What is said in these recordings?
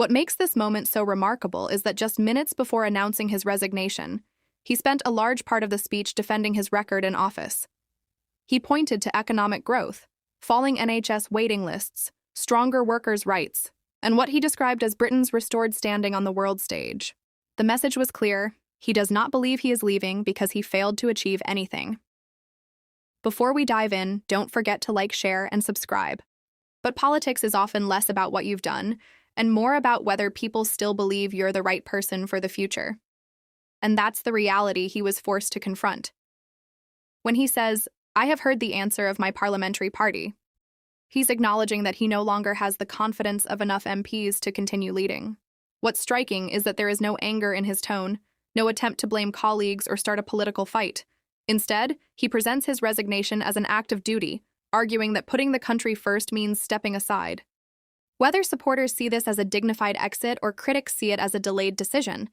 What makes this moment so remarkable is that just minutes before announcing his resignation, he spent a large part of the speech defending his record in office. He pointed to economic growth, falling NHS waiting lists, stronger workers' rights, and what he described as Britain's restored standing on the world stage. The message was clear: he does not believe he is leaving because he failed to achieve anything. Before we dive in, don't forget to like, share, and subscribe. But politics is often less about what you've done, and more about whether people still believe you're the right person for the future. And that's the reality he was forced to confront. When he says, "I have heard the answer of my parliamentary party," he's acknowledging that he no longer has the confidence of enough MPs to continue leading. What's striking is that there is no anger in his tone, no attempt to blame colleagues or start a political fight. Instead, he presents his resignation as an act of duty, arguing that putting the country first means stepping aside. Whether supporters see this as a dignified exit or critics see it as a delayed decision,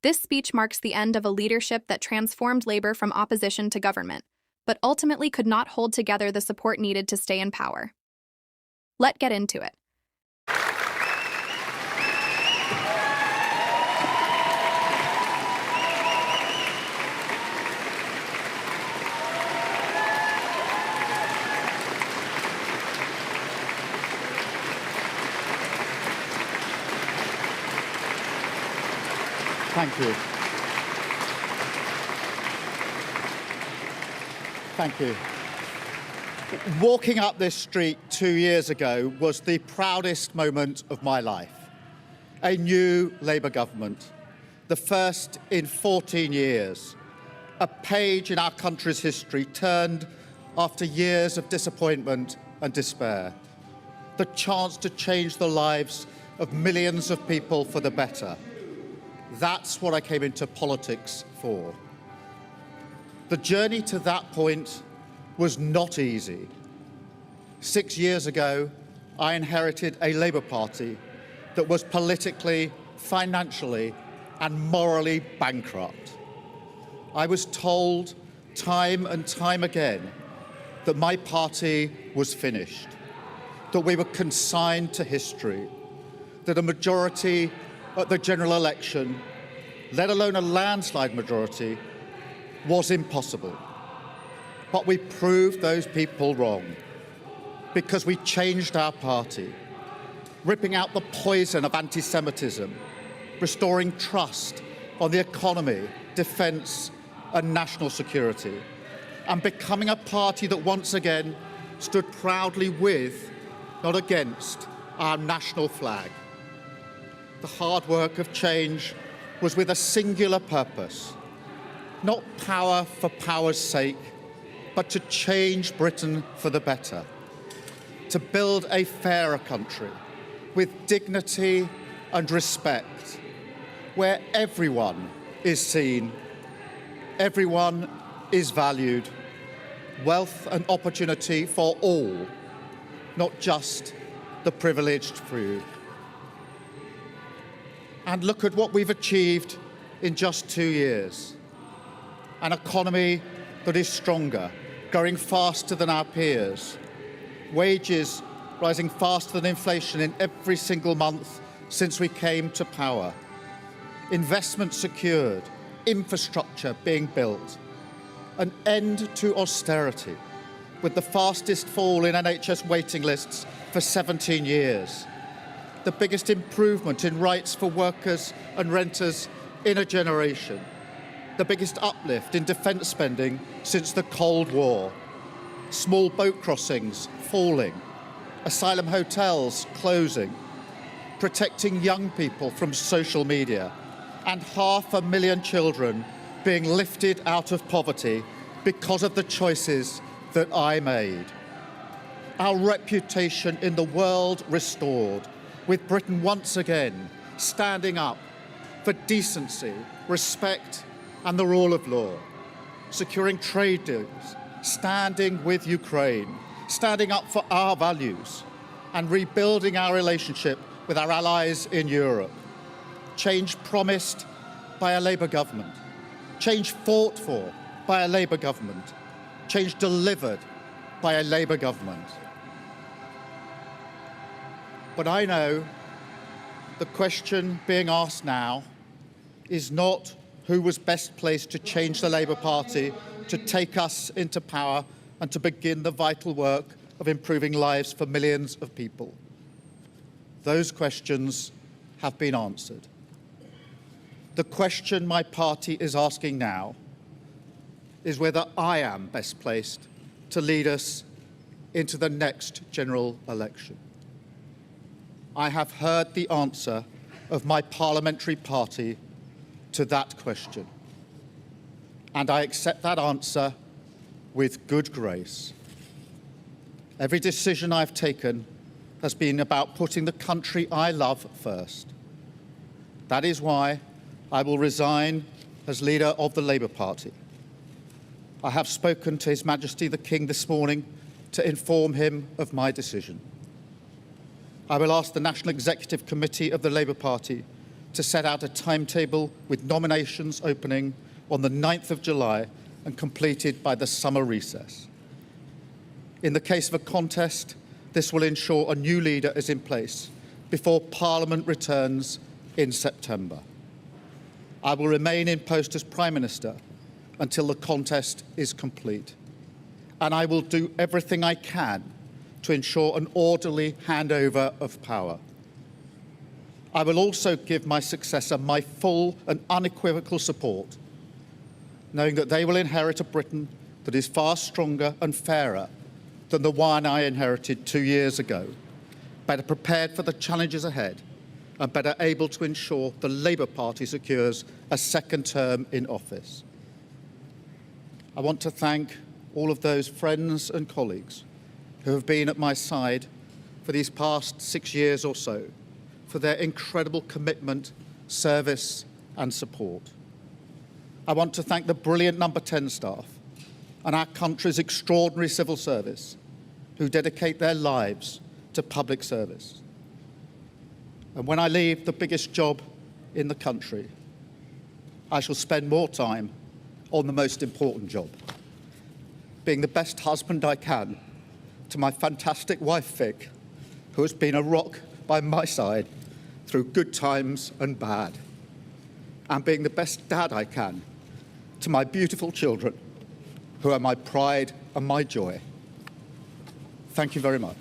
this speech marks the end of a leadership that transformed Labour from opposition to government, but ultimately could not hold together the support needed to stay in power. Let's get into it. Thank you. Thank you. Walking up this street 2 years ago was the proudest moment of my life. A new Labour government, the first in 14 years. A page in our country's history turned after years of disappointment and despair. The chance to change the lives of millions of people for the better. That's what I came into politics for. The journey to that point was not easy. 6 years ago, I inherited a Labour Party that was politically, financially, and morally bankrupt. I was told time and time again that my party was finished, that we were consigned to history, that a majority at the general election, let alone a landslide majority, was impossible. But we proved those people wrong because we changed our party, ripping out the poison of anti-Semitism, restoring trust on the economy, defence and national security, and becoming a party that once again stood proudly with, not against, our national flag. The hard work of change was with a singular purpose, not power for power's sake, but to change Britain for the better, to build a fairer country with dignity and respect, where everyone is seen, everyone is valued, wealth and opportunity for all, not just the privileged few. And look at what we've achieved in just 2 years. An economy that is stronger, growing faster than our peers. Wages rising faster than inflation in every single month since we came to power. Investment secured, infrastructure being built. An end to austerity, with the fastest fall in NHS waiting lists for 17 years. The biggest improvement in rights for workers and renters in a generation. The biggest uplift in defence spending since the Cold War. Small boat crossings falling. Asylum hotels closing. Protecting young people from social media. And 500,000 children being lifted out of poverty because of the choices that I made. Our reputation in the world restored, with Britain once again standing up for decency, respect and the rule of law, securing trade deals, standing with Ukraine, standing up for our values and rebuilding our relationship with our allies in Europe. Change promised by a Labour government, change fought for by a Labour government, change delivered by a Labour government. But I know The question being asked now is not who was best placed to change the Labour Party, to take us into power and to begin the vital work of improving lives for millions of people. Those questions have been answered. The question my party is asking now is whether I am best placed to lead us into the next general election. I have heard the answer of my parliamentary party to that question, and I accept that answer with good grace. Every decision I've taken has been about putting the country I love first. That is why I will resign as leader of the Labour Party. I have spoken to His Majesty the King this morning to inform him of my decision. I will ask the National Executive Committee of the Labour Party to set out a timetable with nominations opening on the 9th of July and completed by the summer recess. In the case of a contest, this will ensure a new leader is in place before Parliament returns in September. I will remain in post as Prime Minister until the contest is complete, and I will do everything I can to ensure an orderly handover of power. I will also give my successor my full and unequivocal support, knowing that they will inherit a Britain that is far stronger and fairer than the one I inherited 2 years ago, better prepared for the challenges ahead and better able to ensure the Labour Party secures a second term in office. I want to thank all of those friends and colleagues who have been at my side for these past 6 years or so, for their incredible commitment, service and support. I want to thank the brilliant Number 10 staff and our country's extraordinary civil service who dedicate their lives to public service. And when I leave the biggest job in the country, I shall spend more time on the most important job, being the best husband I can to my fantastic wife, Vic, who has been a rock by my side through good times and bad, and being the best dad I can to my beautiful children, who are my pride and my joy. Thank you very much.